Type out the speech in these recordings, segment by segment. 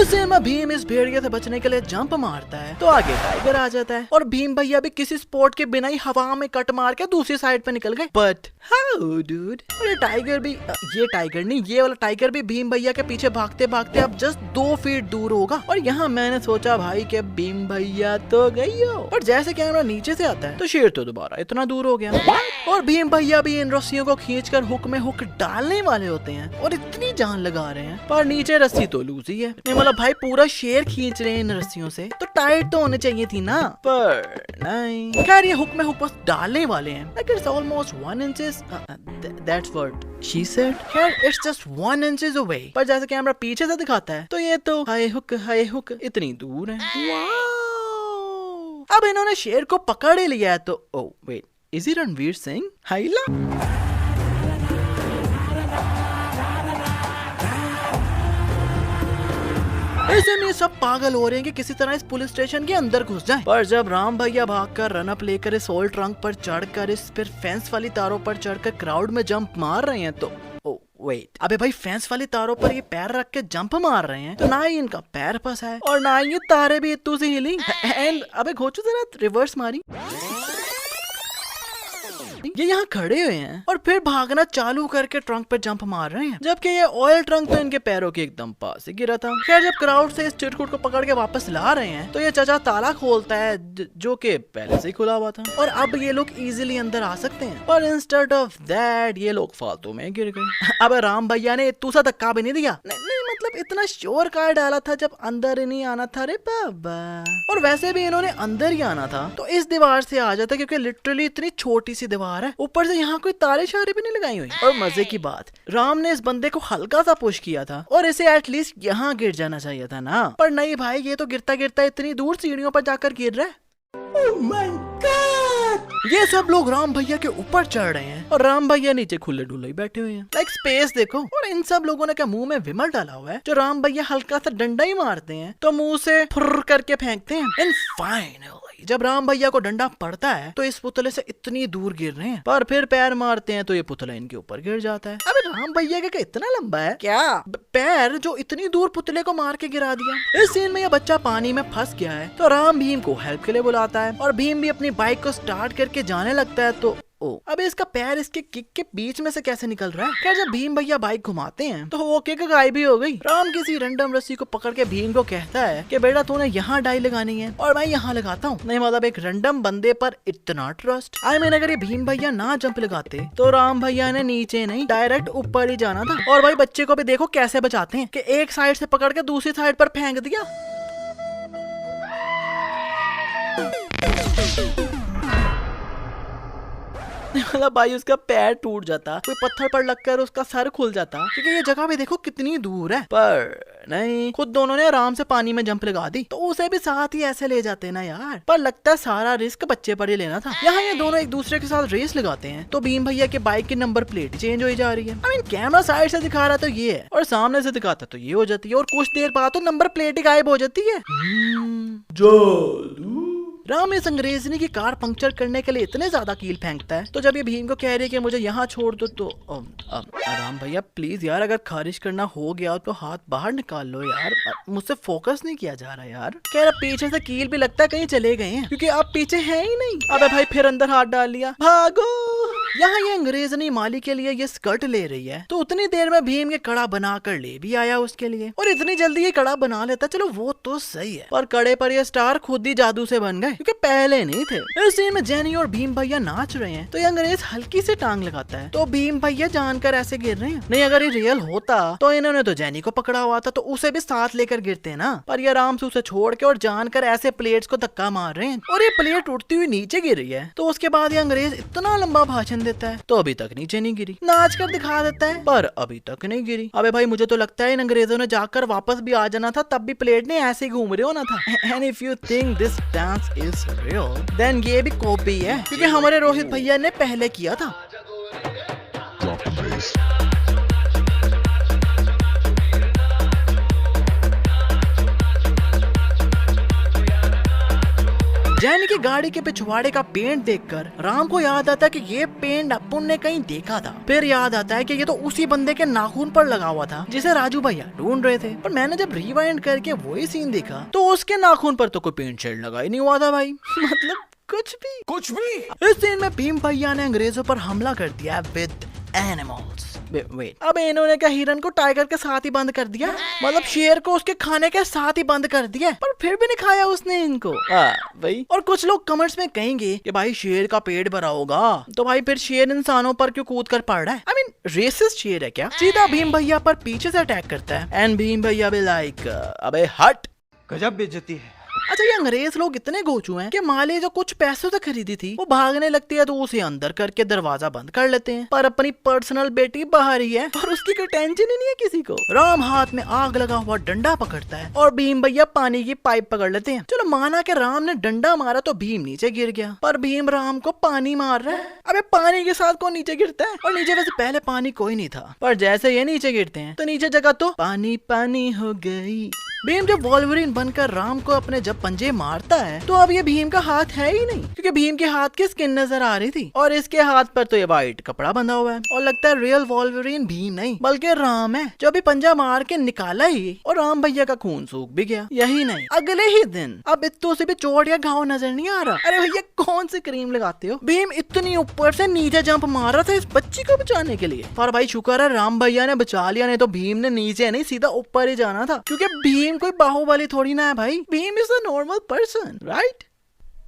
इसी में भीम इस भेड़िए से बचने के लिए जंप मारता है तो आगे टाइगर आ जाता है और भीम भैया भी किसी स्पोर्ट के बिना ही हवा में कट मार के दूसरी साइड पे निकल गए। बट हाउ डूड, ये टाइगर नहीं, ये वाला टाइगर भी भीम भैया के पीछे भागते भागते अब जस्ट 2 फीट दूर होगा। और यहाँ मैंने सोचा भाई कि भीम भैया तो गई हो, पर जैसे कैमरा नीचे से आता है तो शेर तो दोबारा इतना दूर हो गया। और भीम भैया भी इन रस्सियों को खींचकर हुक में हुक डालने वाले होते हैं और इतनी जान लगा रहे हैं, पर नीचे रस्सी तो लूज ही है। मतलब भाई पूरा शेर खींच रहे हैं इन रस्सियों से, तो टाइट तो होने चाहिए थी ना, पर नहीं। खैर ये हुक में हुक बस डालने वाले हैं। Like it's almost 1 inches. That's what she said. खैर it's just 1 inches away. पर जैसे कैमरा पीछे से दिखाता है तो ये तो हाय हुक इतनी दूर है। वाह! अब इन्होंने शेर को पकड़ ही लिया है तो oh wait, is it Ranveer Singh? हाइला? ऐसे में सब पागल हो रहे हैं कि किसी तरह इस पुलिस स्टेशन के अंदर घुस जाएं। पर जब राम भैया भागकर रन अप लेकर इस ओल्ड ट्रंक पर चढ़कर इस फिर फेंस वाली तारों पर चढ़कर क्राउड में जंप मार रहे हैं तो वेट, अबे भाई फेंस वाली तारों पर ये पैर रख के जंप मार रहे हैं तो ना ही इनका पैर फंसा है और ना ही ये तारे भी इतू सी हिली एंड अबे घोचू जरा रिवर्स मारी। ये यहाँ खड़े हुए हैं और फिर भागना चालू करके ट्रंक पे जंप मार रहे हैं, जबकि ये ऑयल ट्रंक तो इनके पैरों के एकदम पास ही गिरा था। खैर जब क्राउड से इस चिरकुट को पकड़ के वापस ला रहे हैं तो ये चाचा ताला खोलता है जो कि पहले से ही खुला हुआ था और अब ये लोग इजीली अंदर आ सकते हैं, पर इंस्टेड ऑफ दैट ये लोग फालतू में गिर गए। अब राम भैया ने इतू सा धक्का भी नहीं दिया, नहीं मतलब इतना श्योर कार डाला था जब अंदर ही नहीं आना था रे बाबा। और वैसे भी इन्होंने अंदर ही आना था तो इस दीवार से आ जाता क्योंकि लिटरली इतनी छोटी सी दीवार है, ऊपर से यहाँ कोई तारे शारे भी नहीं लगाई हुई। और मजे की बात, राम ने इस बंदे को हल्का सा पुश किया था और इसे एटलीस्ट यहाँ गिर जाना चाहिए था ना, पर नहीं भाई ये तो गिरता गिरता इतनी दूर सीढ़ियों पर जाकर गिर रहा है। Oh my God! ये सब लोग राम भैया के ऊपर चढ़ रहे हैं और राम भैया नीचे खुले डुले ही बैठे हुए हैं। लाइक स्पेस देखो। और इन सब लोगों ने क्या मुंह में विमल डाला हुआ है जो राम भैया हल्का सा डंडा ही मारते हैं तो मुंह से फुर्र करके फेंकते हैं। एंड फाइनली जब राम भैया को डंडा पड़ता है तो इस पुतले से इतनी दूर गिर रहे हैं, पर फिर पैर मारते हैं तो ये पुतला इनके ऊपर गिर जाता है। अबे राम भैया का इतना लंबा है क्या पैर जो इतनी दूर पुतले को मार के गिरा दिया। इस सीन में यह बच्चा पानी में फंस गया है तो राम भीम को हेल्प के लिए बुलाता है और भीम भी अपनी बाइक को स्टार्ट करके जाने लगता है तो अबे इसका पैर इसके किक के बीच में से कैसे निकल रहा है। क्या जब भीम भैया बाइक घुमाते हैं तो वो किक गायब भी हो गई। राम किसी रैंडम रस्सी को पकड़ के भीम को कहता है कि बेटा तूने यहाँ डाई लगानी है और मैं यहाँ लगाता हूँ। नहीं मतलब एक रैंडम बंदे पर इतना ट्रस्ट। आई मीन अगर ये भीम भैया ना जंप लगाते तो राम भैया ने नीचे नहीं डायरेक्ट ऊपर ही जाना था। और भाई बच्चे को भी देखो कैसे बचाते हैं कि एक साइड से पकड़ के दूसरी साइड पर फेंक दिया। मतलब भाई उसका पैर टूट जाता, कोई पत्थर पर लगकर उसका सर खुल जाता, क्योंकि ये जगह भी देखो कितनी दूर है। पर नहीं, खुद दोनों ने आराम से पानी में जंप लगा दी तो उसे भी साथ ही ऐसे ले जाते ना यार। पर लगता है सारा रिस्क बच्चे पर ही लेना था। यहाँ ये दोनों एक दूसरे के साथ रेस लगाते हैं तो भीम भैया के बाइक की नंबर प्लेट चेंज हो जा रही है। आई मीन कैमरा साइड से दिखा रहा तो ये है और सामने से दिखाता तो ये हो जाती है और कुछ देर बाद तो नंबर प्लेट ही गायब हो जाती है। राम इस अंग्रेजनी की कार पंक्चर करने के लिए इतने ज्यादा कील फेंकता है तो जब ये भीम को कह रही है कि मुझे यहाँ छोड़ दो तो राम भैया प्लीज यार अगर खारिज करना हो गया तो हाथ बाहर निकाल लो यार, मुझसे फोकस नहीं किया जा रहा यार। कह रहा पीछे से कील भी लगता है कहीं चले गए हैं क्योंकि आप पीछे हैं ही नहीं। अबे भाई फिर अंदर हाथ डाल लिया, भागो। यहाँ ये अंग्रेजनी माली के लिए ये स्कर्ट ले रही है तो उतनी देर में भीम ये कड़ा बनाकर ले भी आया उसके लिए और इतनी जल्दी ये कड़ा बना लेता। चलो वो तो सही है, पर कड़े पर ये स्टार खुद ही जादू से बन गए क्योंकि पहले नहीं थे। इस सीन में जेनी और भीम भैया नाच रहे हैं तो ये अंग्रेज हल्की से टांग लगाता है तो भीम भैया जानकर ऐसे गिर रहे हैं। नहीं अगर ये रियल होता तो इन्होंने तो जेनी को पकड़ा हुआ था तो उसे भी साथ लेकर गिरते ना, पर ये आराम से उसे छोड़ के और जानकर ऐसे प्लेट्स को धक्का मार रहे हैं और ये प्लेट उठती हुई नीचे गिर रही है। तो उसके बाद ये अंग्रेज इतना लंबा भाषण देता है तो अभी तक नीचे नहीं गिरी, नाच कर दिखा देता है पर अभी तक नहीं गिरी। अबे भाई मुझे तो लगता है इन अंग्रेजों ने जाकर वापस भी आ जाना था, तब भी प्लेट ने ऐसे ही घूम रहे होना था। And if you think this dance is real then ये भी कॉपी है क्योंकि हमारे रोहित भैया ने पहले किया था। जैनी की गाड़ी के पिछवाड़े का पेंट देखकर राम को याद आता है कि ये पेंट अपुन ने कहीं देखा था। फिर याद आता है कि ये तो उसी बंदे के नाखून पर लगा हुआ था जिसे राजू भैया ढूंढ रहे थे। पर मैंने जब रिवाइंड करके वही सीन देखा तो उसके नाखून पर तो कोई पेंट शेड लगा ही नहीं हुआ था भाई। मतलब कुछ भी। इस सीन में भीम भैया ने अंग्रेजों पर हमला कर दिया विद एनिमल्स। वेट, अब इन्होंने क्या हिरन को टाइगर के साथ ही बंद कर दिया? मतलब शेर को उसके खाने के साथ ही बंद कर दिया, पर फिर भी नहीं खाया उसने इनको भाई। और कुछ लोग कमेंट्स में कहेंगे कि भाई शेर का पेट भरा होगा तो भाई फिर शेर इंसानों पर क्यों कूद कर पड़ रहा है? आई मीन रेसिस्ट शेर है क्या? सीधा भीम भैया पर पीछे से अटैक करता है एंड भीम भैया भी लाइक अबे हट, गजब बेइज्जती है। अच्छा, ये अंग्रेज लोग इतने गोचू हैं कि माली जो कुछ पैसों से खरीदी थी वो भागने लगती है तो उसे अंदर करके दरवाजा बंद कर लेते हैं, पर अपनी पर्सनल बेटी बाहर ही है और उसकी कोई टेंशन ही नहीं है किसी को। राम हाथ में आग लगा हुआ डंडा पकड़ता है और भीम भैया पानी की पाइप पकड़ लेते हैं। चलो माना कि राम ने डंडा मारा तो भीम नीचे गिर गया, पर भीम राम को पानी मार रहा है। अबे पानी के साथ कौन नीचे गिरता है? और नीचे वैसे पहले पानी कोई नहीं था, पर जैसे ये नीचे गिरते हैं तो नीचे जगह तो पानी पानी हो गई। भीम जब वॉल्वरिन बनकर राम को अपने जब पंजे मारता है तो अब ये भीम का हाथ है ही नहीं, क्योंकि भीम के हाथ की स्किन नजर आ रही थी और इसके हाथ पर तो ये वाइट कपड़ा बंधा हुआ है और लगता है रियल वॉल्वरिन भीम नहीं बल्कि राम है जो अभी पंजा मार के निकाला ही और राम भैया का खून सूख भी गया। यही नहीं, अगले ही दिन अब इत्तू से भी चोट या घाव नजर नहीं आ रहा। अरे भैया कौन सी क्रीम लगाते हो? भीम इतनी ऊपर से नीचे जंप मार रहा था इस बच्ची को बचाने के लिए, पर भाई शुक्र है राम भैया ने बचा लिया, नहीं तो भीम ने नीचे नहीं सीधा ऊपर ही जाना था, क्योंकि भीम कोई बाहुबली थोड़ी ना है भाई। Bhim is a normal person, right?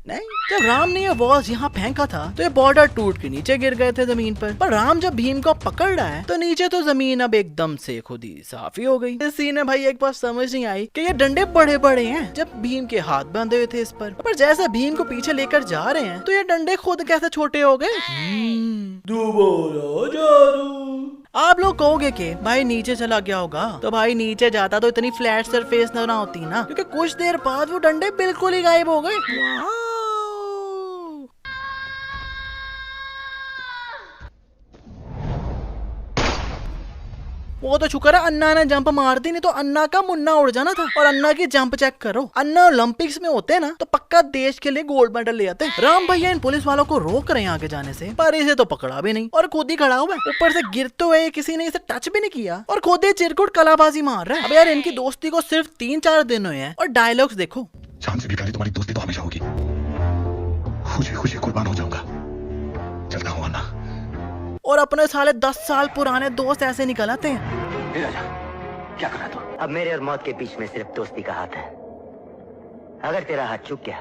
नहीं, जब राम ने ये वॉल्स यहाँ फेंका था तो ये बॉर्डर टूट के नीचे गिर गए थे जमीन पर राम जब भीम को पकड़ रहा है तो नीचे तो जमीन अब एकदम से खुद ही साफ ही हो गई। इस सीन में भाई एक बात समझ नहीं आई कि ये डंडे बड़े बड़े हैं जब भीम के हाथ बंधे हुए थे इस पर जैसे भीम को पीछे लेकर जा रहे हैं तो ये डंडे खुद कैसे छोटे हो गए। आप लोग कहोगे कि भाई नीचे चला गया होगा, तो भाई नीचे जाता तो इतनी फ्लैट सरफेस ना होती ना, क्योंकि कुछ देर बाद वो डंडे बिल्कुल ही गायब हो गए। वो तो शुक्र है अन्ना ने जंप मार दी, नहीं तो अन्ना का मुन्ना उड़ जाना था। और अन्ना की जंप चेक करो, अन्ना ओलंपिक्स में होते ना तो पक्का देश के लिए गोल्ड मेडल ले आते। राम भैया इन पुलिस वालों को रोक रहे हैं आगे जाने से, पर इसे तो पकड़ा भी नहीं और खुद ही खड़ा हुआ है। ऊपर से गिरते हुए किसी ने इसे टच भी नहीं किया और खुद ही चिरकुट कलाबाजी मार रहा है। अब यार इनकी दोस्ती को सिर्फ 3-4 दिन हुए हैं और डायलॉग्स देखो। जान से भी प्यारी तुम्हारी दोस्ती तो हमेशा होगी, खुशी खुशी कुर्बान हो जाऊंगा, चलता हूँ अन्ना। और अपने साले 10 साल पुराने दोस्त ऐसे निकल आते हैं। क्या करा तू? अब मेरे और मौत के बीच में सिर्फ दोस्ती का हाथ है। अगर तेरा हाथ चूक गया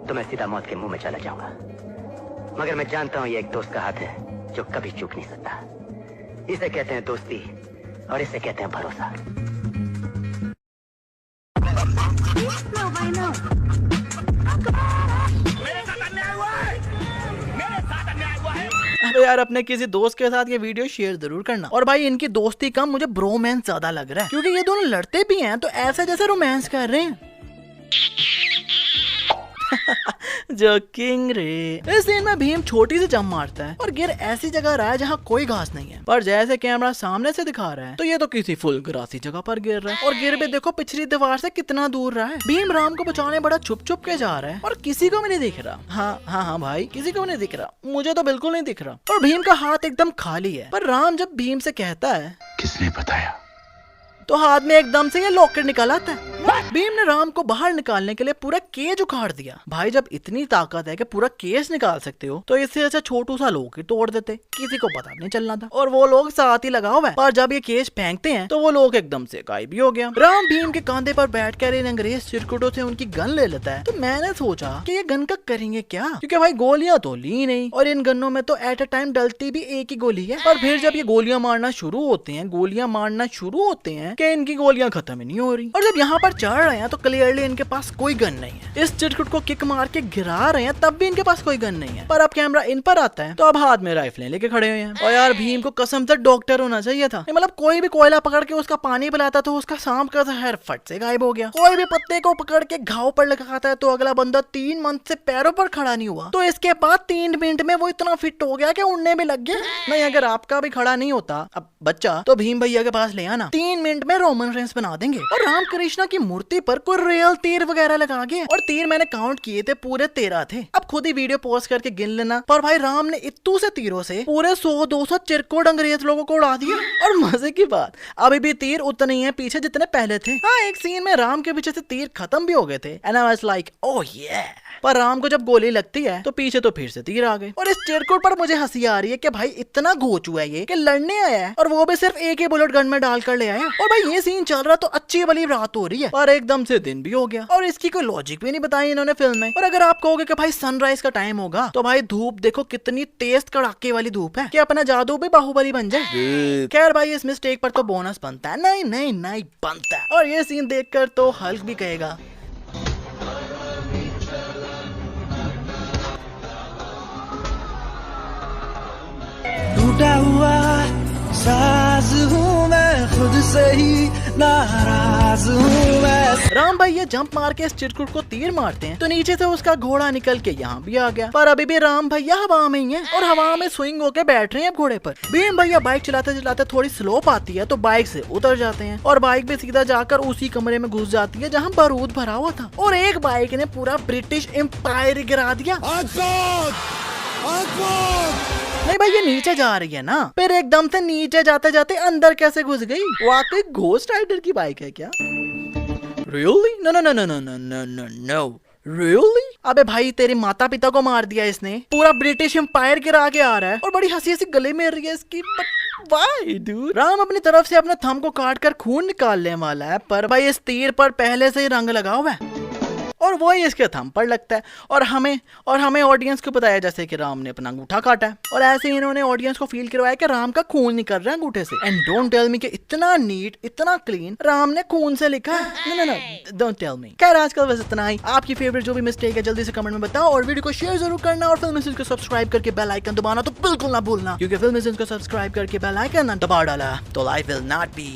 तो मैं सीधा मौत के मुंह में चला जाऊंगा, मगर मैं जानता हूं ये एक दोस्त का हाथ है जो कभी चूक नहीं सकता। इसे कहते हैं दोस्ती और इसे कहते हैं भरोसा। अबे यार अपने किसी दोस्त के साथ ये वीडियो शेयर जरूर करना। और भाई इनकी दोस्ती कम मुझे ब्रोमांस ज्यादा लग रहा है, क्योंकि ये दोनों लड़ते भी हैं तो ऐसे जैसे रोमांस कर रहे हैं। जोकिंग रे। इस सीन में भीम छोटी सी जंप मारता है और गिर ऐसी जगह रहा है जहाँ कोई घास नहीं है, पर जैसे कैमरा सामने से दिखा रहा है तो ये तो किसी फुल ग्रासी जगह पर गिर रहा है और गिर भी देखो पिछली दीवार से कितना दूर रहा है। भीम राम को बचाने बड़ा छुप छुप के जा रहा है और किसी को भी नहीं दिख रहा। हाँ भाई किसी को भी नहीं दिख रहा, मुझे तो बिल्कुल नहीं दिख रहा। और भीम का हाथ एकदम खाली है, पर राम जब भीम से कहता है किसने बताया, तो हाथ में एकदम से ये लॉकेट निकल आता है। भीम ने राम को बाहर निकालने के लिए पूरा केज उखाड़ दिया। भाई जब इतनी ताकत है कि पूरा केज निकाल सकते हो तो इससे अच्छा छोटू सा लोग ही तोड़ देते, किसी को पता नहीं चलना था। और वो लोग साथ ही लगा हुआ है, पर जब ये केज फेंकते हैं तो वो लोग एकदम से गायब भी हो गया। राम भीम के कंधे पर बैठकर इन अंग्रेज चिरकुटों से उनकी गन ले लेता है। तो मैंने सोचा कि ये गन का करेंगे क्या, क्योंकि भाई गोलियां तो ली नहीं और इन गनों में तो एट अ टाइम डलती भी एक ही गोली है। पर फिर जब ये गोलियां मारना शुरू होते हैं कि इनकी गोलियां खत्म ही नहीं हो रही। और जब यहाँ पर चढ़ रहे हैं तो क्लियरली इनके पास कोई गन नहीं है। इस चिरकुट को किक मार के गिरा रहे हैं तब भी इनके पास कोई गन नहीं है। पर अब कैमरा इन पर आता है तो अब हाथ में राइफलें लेके खड़े हुए हैं। और यार भीम को कसम से डॉक्टर होना चाहिए था। मतलब कोई भी कोयला पकड़ के उसका पानी पिलाता तो उसका सांप का जहर फट से गायब हो गया। कोई भी पत्ते को पकड़ के घाव पर लगाता है तो अगला बंदा 3 मंथ से पैरों पर खड़ा नहीं हुआ, तो इसके बाद 3 मिनट में वो इतना फिट हो गया कि उड़ने भी लग गया। नहीं अगर आपका भी खड़ा नहीं होता अब बच्चा तो भीम भैया के पास ले आना, 3 मिनट में रोमन रेंस बना देंगे। और राम कृष्णा की की मूर्ति पर कोई रियल तीर वगैरह लगा के, और तीर मैंने काउंट किए थे पूरे 13 थे। अब खुद ही वीडियो पॉज करके गिन लेना। पर भाई राम ने इत्तू से तीरों से पूरे 100-200 चिरकुट अंग्रेज लोगों को उड़ा दिया। और मजे की बात, अभी भी तीर उतने ही हैं पीछे जितने पहले थे। हाँ, एक सीन में राम के पीछे से तीर खत्म भी हो गए थे and I was like oh ये। पर राम को जब गोली लगती है तो पीछे तो फिर से तीर आ गए। और इस चिरकुट पर मुझे हंसी आ रही है कि भाई इतना घोचू है ये कि लड़ने आया है, और वो भी सिर्फ एक ही बुलेट गन में डालकर ले आया। और भाई ये सीन चल रहा तो अच्छी वाली रात हो रही है और एकदम से दिन भी हो गया, और इसकी कोई लॉजिक भी नहीं बताई इन्होंने फिल्म में। और अगर आप कहोगे कि भाई सनराइज का टाइम होगा, तो भाई धूप देखो कितनी तेज कड़ाके वाली धूप है कि अपना जादू भी बाहुबली बन जाए। खैर भाई इस मिस्टेक पर तो बोनस बनता है, नहीं नहीं नहीं बनता है। और ये सीन देखकर तो हल्क भी कहेगा टूटा हुआ साज हूँ मैं, खुद से ही नाराज हूँ मैं। राम भाई ये जंप मार के इस चिरकुट को तीर मारते हैं तो नीचे से उसका घोड़ा निकल के यहाँ भी आ गया। पर अभी भी राम भैया हवा में ही है और हवा में स्विंग होके बैठ रहे हैं अब घोड़े पर। भीम भैया बाइक चलाते चलाते थोड़ी स्लोप आती है तो बाइक से उतर जाते हैं, और बाइक भी सीधा जाकर उसी कमरे में घुस जाती है जहाँ बारूद भरा हुआ था। और एक बाइक ने पूरा ब्रिटिश एम्पायर गिरा दिया। नहीं भाई ये नीचे जा रही है ना, फिर एकदम से नीचे जाते जाते अंदर कैसे घुस गई? वाकई घोस्ट राइडर की बाइक है क्या? Really? No no no no no no no no no. Really? अबे भाई तेरे माता पिता को मार दिया इसने, पूरा ब्रिटिश एम्पायर गिरा के आ रहा है और बड़ी हंसी हंसी गले में रही है इसकी। Why, dude? राम अपनी तरफ से अपने थंब को काट कर खून निकालने वाला है, पर भाई इस तीर पर पहले से ही रंग लगा हुआ है और वो ही इसके थंब पर लगता है। और हमें ऑडियंस को बताया जैसे कि राम ने अपना अंगूठा काटा है, और ऐसे ही इन्होंने ऑडियंस को फील करवाया कि राम का खून निकल रहा है अंगूठे से। एंड डोंट टेल मी कि इतना नीट इतना क्लीन राम ने खून से लिखा है। No don't tell me. खैर आजकल बस इतना ही। आपकी फेवरेट जो भी मिस्टेक है जल्दी से कमेंट में बताओ, और वीडियो को शेयर जरूर करना, और फिल्म को सब्सक्राइब करके बेल आइकन दबाना तो बिल्कुल ना भूलना, क्योंकि फिल्म को सब्सक्राइब करके बेल आइकन दबा डाला तो लाइफ विल नॉट बी